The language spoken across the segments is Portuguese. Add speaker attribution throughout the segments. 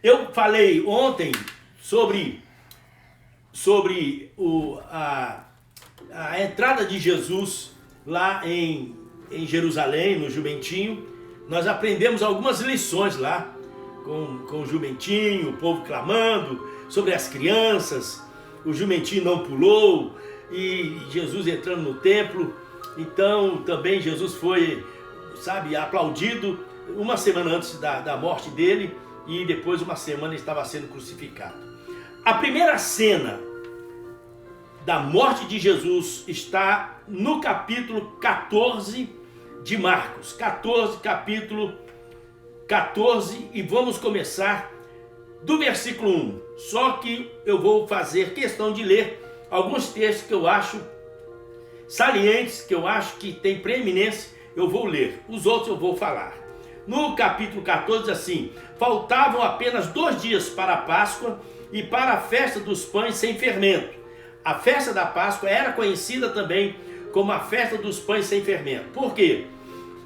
Speaker 1: Eu falei ontem sobre a entrada de Jesus lá em Jerusalém, no jumentinho. Nós aprendemos algumas lições lá com o jumentinho, o povo clamando sobre as crianças. O jumentinho não pulou e Jesus entrando no templo. Então também Jesus foi, aplaudido uma semana antes da morte dele, e depois uma semana ele estava sendo crucificado. A primeira cena da morte de Jesus está no capítulo 14 de Marcos. Capítulo 14, e vamos começar do versículo 1. Só que eu vou fazer questão de ler alguns textos que eu acho salientes, que eu acho que tem preeminência, eu vou ler. Os outros eu vou falar. No capítulo 14 diz assim: faltavam apenas 2 dias para a Páscoa e para a festa dos pães sem fermento. A festa da Páscoa era conhecida também como a festa dos pães sem fermento. Por quê?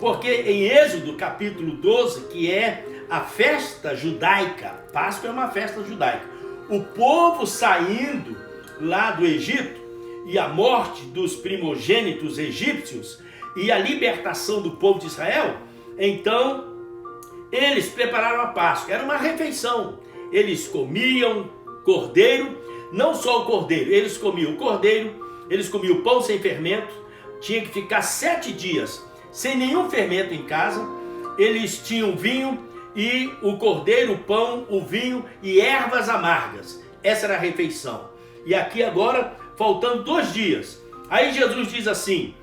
Speaker 1: Porque em Êxodo capítulo 12, que é a festa judaica, Páscoa é uma festa judaica, o povo saindo lá do Egito e a morte dos primogênitos egípcios e a libertação do povo de Israel, então eles prepararam a Páscoa. Era uma refeição. Eles comiam cordeiro, não só o cordeiro, eles comiam o cordeiro, eles comiam o pão sem fermento, tinha que ficar 7 dias sem nenhum fermento em casa. Eles tinham vinho e o cordeiro, o pão, o vinho e ervas amargas. Essa era a refeição. E aqui agora, faltando 2 dias, aí Jesus diz assim: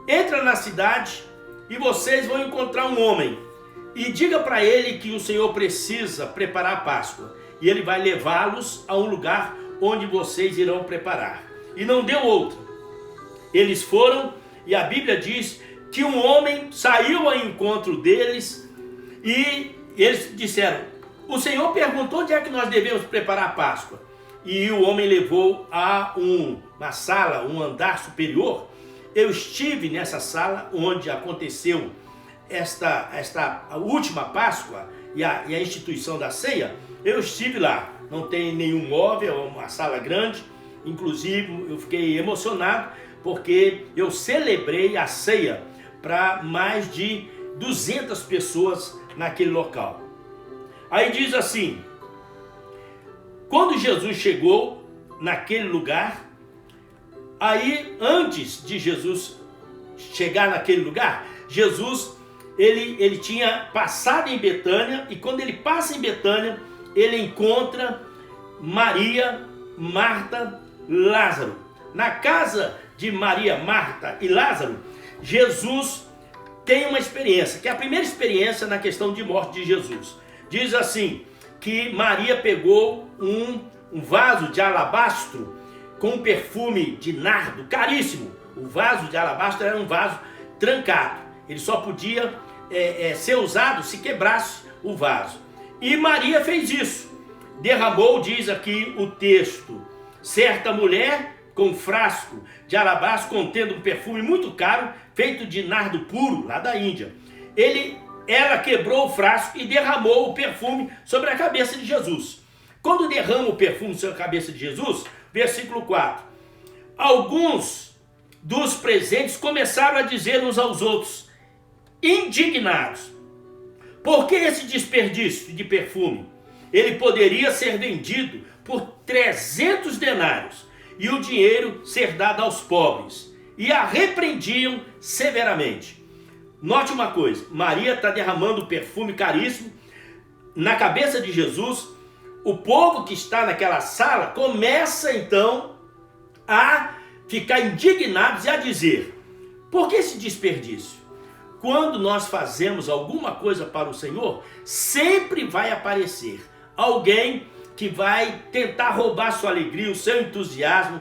Speaker 1: entra na cidade e vocês vão encontrar um homem e diga para ele que o Senhor precisa preparar a Páscoa, e ele vai levá-los a um lugar onde vocês irão preparar. E não deu outra. Eles foram, e a Bíblia diz que um homem saiu ao encontro deles, e eles disseram: o Senhor perguntou onde é que nós devemos preparar a Páscoa. E o homem levou a uma sala, um andar superior. Eu estive nessa sala onde aconteceu a última Páscoa e a instituição da ceia. Eu estive lá. Não tem nenhum móvel, é uma sala grande. Inclusive eu fiquei emocionado porque eu celebrei a ceia para mais de 200 pessoas naquele local. Aí diz assim: quando Jesus chegou naquele lugar, aí antes de Jesus chegar naquele lugar, Jesus ele tinha passado em Betânia, e quando ele passa em Betânia, ele encontra Maria, Marta, Lázaro. Na casa de Maria, Marta e Lázaro, Jesus tem uma experiência, que é a primeira experiência na questão de morte de Jesus. Diz assim, que Maria pegou um vaso de alabastro com um perfume de nardo caríssimo. O vaso de alabastro era um vaso trancado. Ele só podia ser usado se quebrasse o vaso. E Maria fez isso. Derramou, diz aqui o texto, certa mulher com um frasco de alabastro contendo um perfume muito caro, feito de nardo puro, lá da Índia. Ela quebrou o frasco e derramou o perfume sobre a cabeça de Jesus. Quando derrama o perfume sobre a cabeça de Jesus, versículo 4, alguns dos presentes começaram a dizer uns aos outros, indignados: por que esse desperdício de perfume? Ele poderia ser vendido por 300 denários e o dinheiro ser dado aos pobres. E a repreendiam severamente. Note uma coisa, Maria está derramando perfume caríssimo na cabeça de Jesus. O povo que está naquela sala começa então a ficar indignados e a dizer: por que esse desperdício? Quando nós fazemos alguma coisa para o Senhor, sempre vai aparecer alguém que vai tentar roubar a sua alegria, o seu entusiasmo,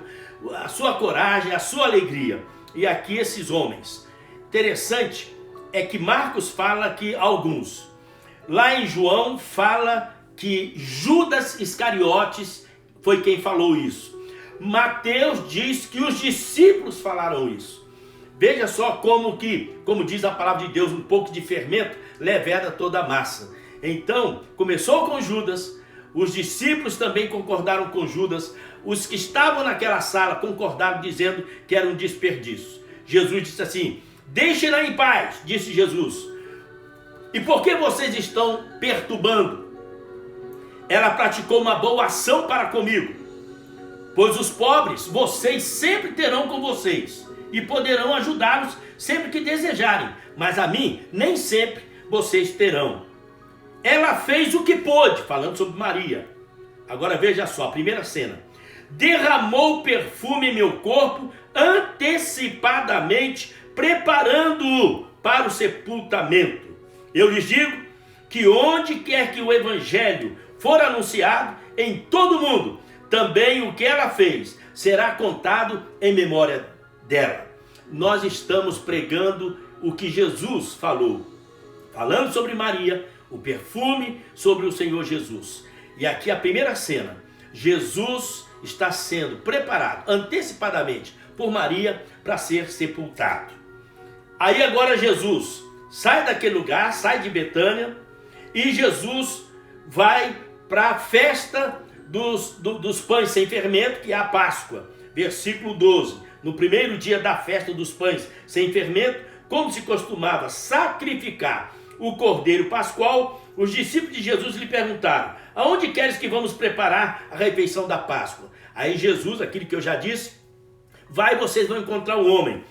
Speaker 1: a sua coragem, a sua alegria. E aqui esses homens. Interessante é que Marcos fala que alguns. Lá em João fala que Judas Iscariotes foi quem falou isso. Mateus diz que os discípulos falaram isso. Veja só como diz a palavra de Deus, um pouco de fermento leveda toda a massa. Então, começou com Judas, Os discípulos também concordaram com Judas. Os que estavam naquela sala concordaram, dizendo que era um desperdício. Jesus disse assim: deixem-na em paz, disse Jesus. E por que vocês estão perturbando? Ela praticou uma boa ação para comigo. Pois os pobres vocês sempre terão com vocês e poderão ajudá-los sempre que desejarem. Mas a mim nem sempre vocês terão. Ela fez o que pôde, falando sobre Maria. Agora veja só, a primeira cena. Derramou perfume em meu corpo antecipadamente, preparando-o para o sepultamento. Eu lhes digo que onde quer que o evangelho for anunciado em todo o mundo, também o que ela fez será contado em memória dela. Nós estamos pregando o que Jesus falou, falando sobre Maria, o perfume sobre o Senhor Jesus. E aqui a primeira cena, Jesus está sendo preparado antecipadamente por Maria para ser sepultado. Aí agora Jesus sai daquele lugar, sai de Betânia, e Jesus vai para a festa dos pães sem fermento, que é a Páscoa. Versículo 12. No primeiro dia da festa dos pães sem fermento, como se costumava sacrificar o cordeiro pascual, os discípulos de Jesus lhe perguntaram: aonde queres que vamos preparar a refeição da Páscoa? Aí Jesus, aquilo que eu já disse, vai, vocês vão encontrar o homem.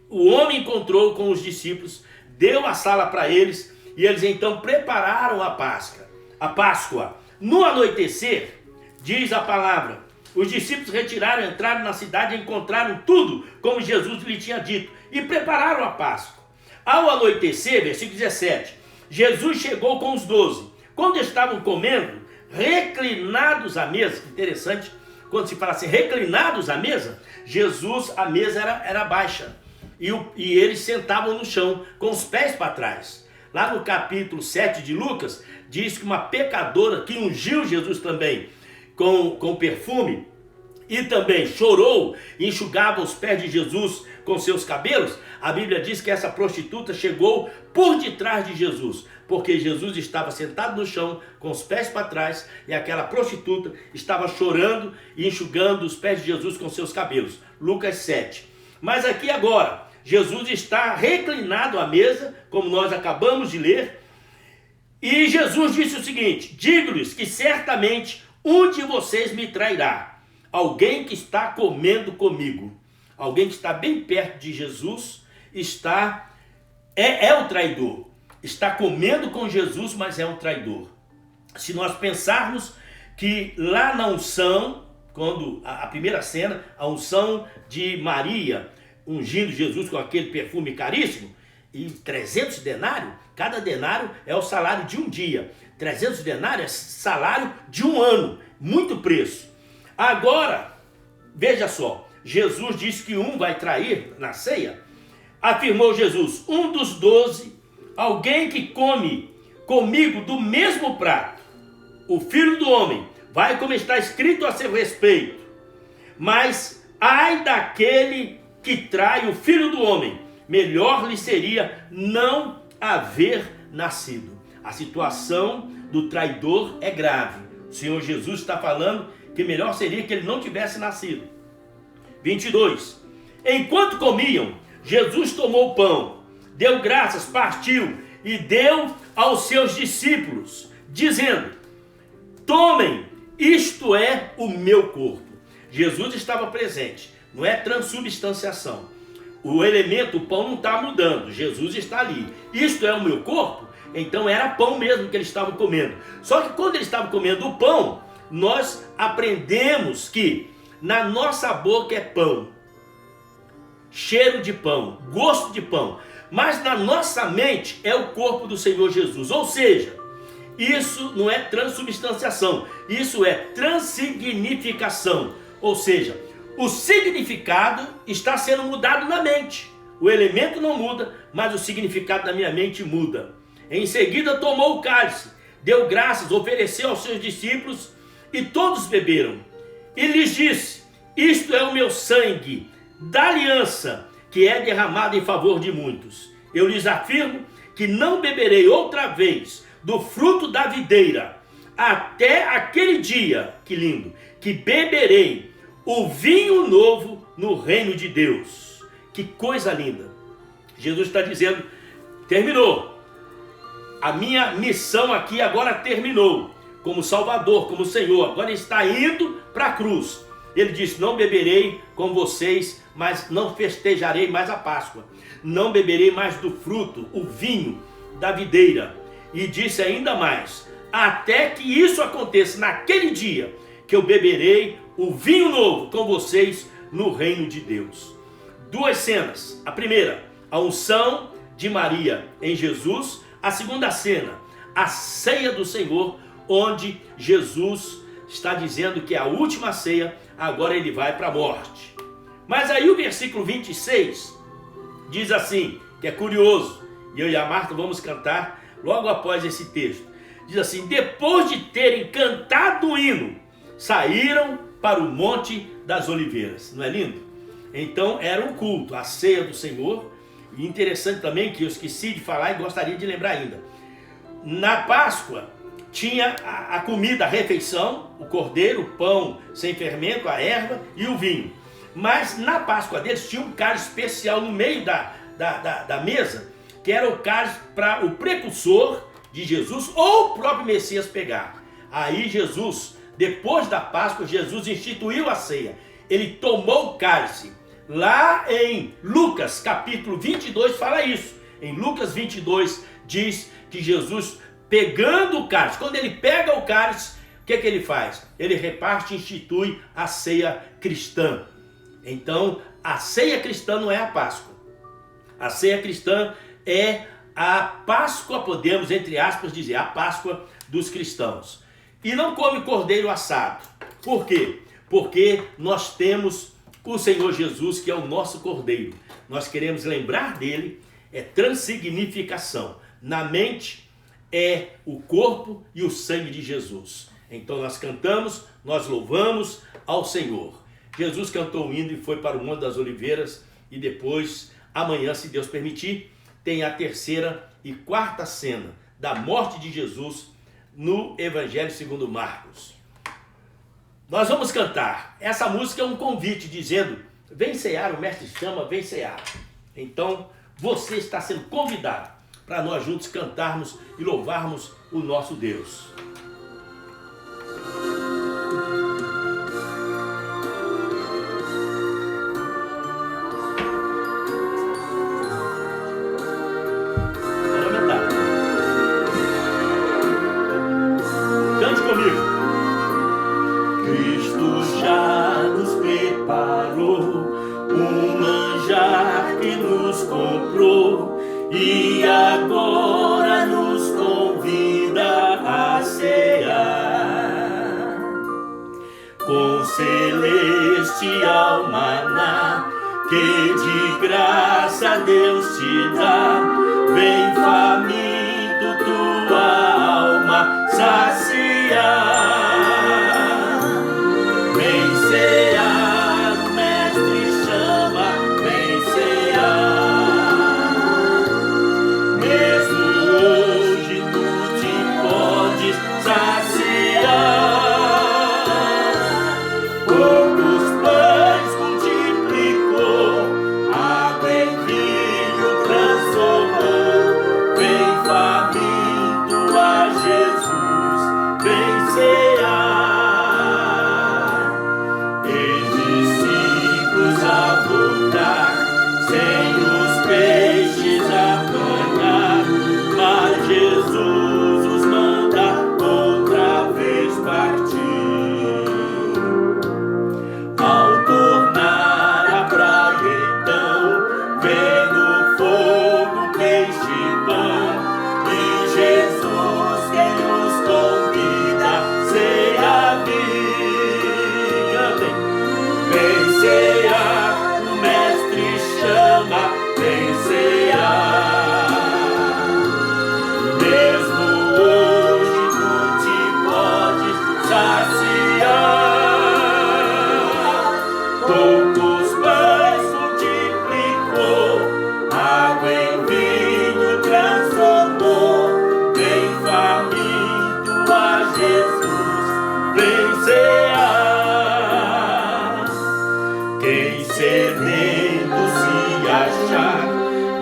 Speaker 1: O homem encontrou com os discípulos, deu a sala para eles, e eles então prepararam a Páscoa. No anoitecer, diz a palavra, os discípulos retiraram, entraram na cidade e encontraram tudo como Jesus lhe tinha dito, e prepararam a Páscoa. Ao anoitecer, versículo 17, Jesus chegou com os 12. Quando estavam comendo, reclinados à mesa, que interessante, quando se fala assim, reclinados à mesa, Jesus, a mesa era baixa, e eles sentavam no chão, com os pés para trás. Lá no capítulo 7 de Lucas, diz que uma pecadora que ungiu Jesus também com perfume, e também chorou e enxugava os pés de Jesus com seus cabelos, a Bíblia diz que essa prostituta chegou por detrás de Jesus, porque Jesus estava sentado no chão com os pés para trás, e aquela prostituta estava chorando e enxugando os pés de Jesus com seus cabelos. Lucas 7. Mas aqui agora, Jesus está reclinado à mesa, como nós acabamos de ler, e Jesus disse o seguinte: digo-lhes que certamente um de vocês me trairá. Alguém que está comendo comigo, alguém que está bem perto de Jesus, é o traidor. Está comendo com Jesus, mas é um traidor. Se nós pensarmos que lá na unção, quando a primeira cena, a unção de Maria, ungindo Jesus com aquele perfume caríssimo, e 300 denários, cada denário é o salário de um dia. 300 denários é salário de um ano, muito preço. Agora, veja só, Jesus disse que um vai trair na ceia. Afirmou Jesus: um dos 12, alguém que come comigo do mesmo prato, o Filho do Homem, vai como está escrito a seu respeito. Mas ai daquele que trai o Filho do Homem, melhor lhe seria não haver nascido. A situação do traidor é grave. O Senhor Jesus está falando que melhor seria que ele não tivesse nascido. 22. Enquanto comiam, Jesus tomou o pão, deu graças, partiu e deu aos seus discípulos, dizendo: tomem, isto é o meu corpo. Jesus estava presente, não é transubstanciação. O elemento, o pão não está mudando, Jesus está ali. Isto é o meu corpo? Então era pão mesmo que eles estavam comendo. Só que quando eles estavam comendo o pão, nós aprendemos que na nossa boca é pão, cheiro de pão, gosto de pão, mas na nossa mente é o corpo do Senhor Jesus. Ou seja, isso não é transubstanciação, isso é transsignificação. Ou seja, o significado está sendo mudado na mente. O elemento não muda, mas o significado da minha mente muda. Em seguida tomou o cálice, deu graças, ofereceu aos seus discípulos e todos beberam. E lhes disse: isto é o meu sangue da aliança, que é derramado em favor de muitos. Eu lhes afirmo que não beberei outra vez do fruto da videira, até aquele dia, que lindo, que beberei o vinho novo no reino de Deus. Que coisa linda. Jesus está dizendo, terminou. A minha missão aqui agora terminou. Como Salvador, como Senhor. Agora está indo para a cruz. Ele disse, não beberei com vocês, mas não festejarei mais a Páscoa. Não beberei mais do fruto, o vinho da videira. E disse ainda mais, até que isso aconteça naquele dia, que eu beberei o vinho novo com vocês no reino de Deus. Duas cenas. A primeira, a unção de Maria em Jesus. A segunda cena, a ceia do Senhor, onde Jesus está dizendo que é a última ceia, agora ele vai para a morte. Mas aí o versículo 26 diz assim, que é curioso, e eu e a Marta vamos cantar logo após esse texto. Diz assim, depois de terem cantado o hino, saíram para o Monte das Oliveiras. Não é lindo? Então era um culto, a ceia do Senhor. E interessante também que eu esqueci de falar e gostaria de lembrar ainda. Na Páscoa tinha a comida, a refeição, o cordeiro, o pão sem fermento, a erva e o vinho. Mas na Páscoa deles tinha um cálice especial no meio da mesa, que era o cálice para o precursor de Jesus ou o próprio Messias pegar. Aí Jesus, depois da Páscoa, Jesus instituiu a ceia. Ele tomou o cálice. Lá em Lucas capítulo 22 fala isso. Em Lucas 22 diz que Jesus, pegando o cálice, quando ele pega o cálice, o que ele faz? Ele reparte e institui a ceia cristã. Então, a ceia cristã não é a Páscoa. A ceia cristã é a Páscoa, podemos, entre aspas, dizer, a Páscoa dos cristãos. E não come cordeiro assado. Por quê? Porque nós temos o Senhor Jesus, que é o nosso cordeiro. Nós queremos lembrar dele, é transsignificação. Na mente é o corpo e o sangue de Jesus. Então nós cantamos, nós louvamos ao Senhor. Jesus cantou um hino e foi para o Monte das Oliveiras, e depois, amanhã, se Deus permitir, tem a terceira e quarta cena da morte de Jesus no Evangelho segundo Marcos. Nós vamos cantar. Essa música é um convite dizendo, vem cear, o mestre chama, vem cear. Então, você está sendo convidado para nós juntos cantarmos e louvarmos o nosso Deus. Cante comigo. Cristo já nos preparou um manjar que nos comprou e agora nos convida a cear com celestial maná que de graça Deus te dá. Vem faminto tua alma saciar. Transformou. vencerá. Quem sedento se achar,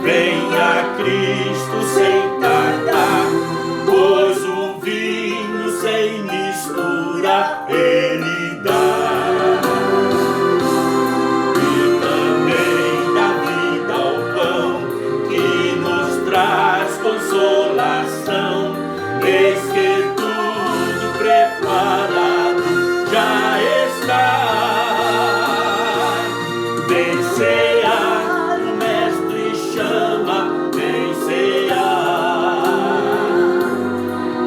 Speaker 1: venha a Cristo sem tardar, pois o vinho sem mistura Ele dá. E também dá vida ao pão, que nos traz consolação. Eis que tudo preparado já está. Vencerá, o Mestre chama, vencerá.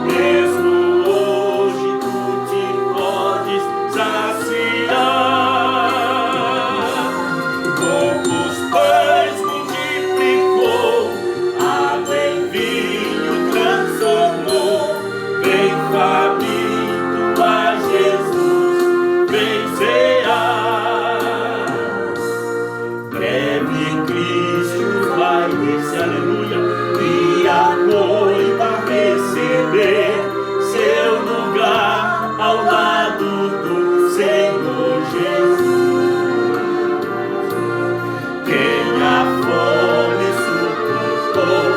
Speaker 1: Mesmo hoje tu te podes saciar. Poucos pães multiplicou, água em vinho transformou. Vem faminto a Jesus, vencerá. Breve Cristo vai descer, aleluia, e a noiva receber seu lugar ao lado do Senhor Jesus. Quem a fome suportou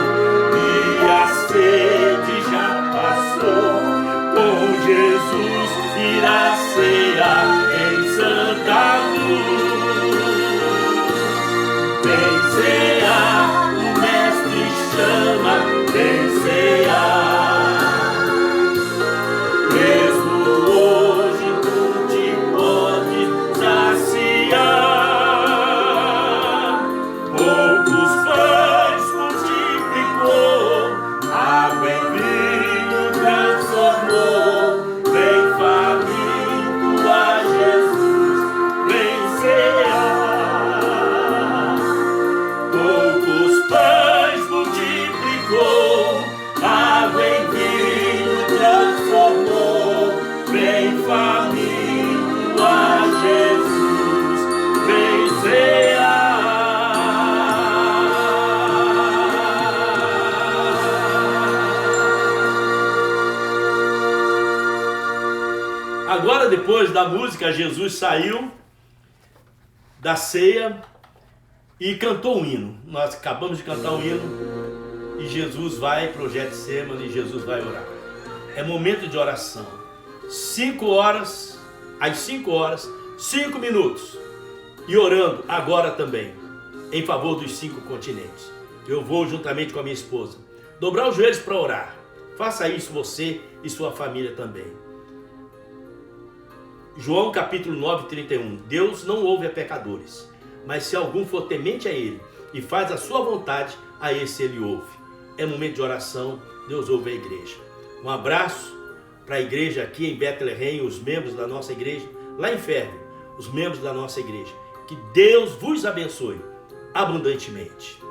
Speaker 1: e a sede já passou, com Jesus irá cear em santa luz. Vencerá, o Mestre chama, vencerá. Mesmo hoje tu te podes saciar. Poucos pães multiplicou, água em vinho transformou. Vem faminto a Jesus, vencerá. Poucos pães multiplicou, água em vinho transformou. Vem faminto a Jesus, vencerá. Agora, depois da música, Jesus saiu da ceia e cantou um hino. Nós acabamos de cantar um hino e Jesus vai para o Getsemane e Jesus vai orar. É momento de oração. 5 horas, às 5 horas, 5 minutos. E orando agora também, em favor dos 5 continentes. Eu vou juntamente com a minha esposa dobrar os joelhos para orar. Faça isso você e sua família também. João capítulo 9, 31. Deus não ouve a pecadores, mas se algum for temente a Ele e faz a sua vontade, a esse Ele ouve. É momento de oração, Deus ouve a igreja. Um abraço para a igreja aqui em Bethlehem, os membros da nossa igreja, lá em Ferro, os membros da nossa igreja. Que Deus vos abençoe abundantemente.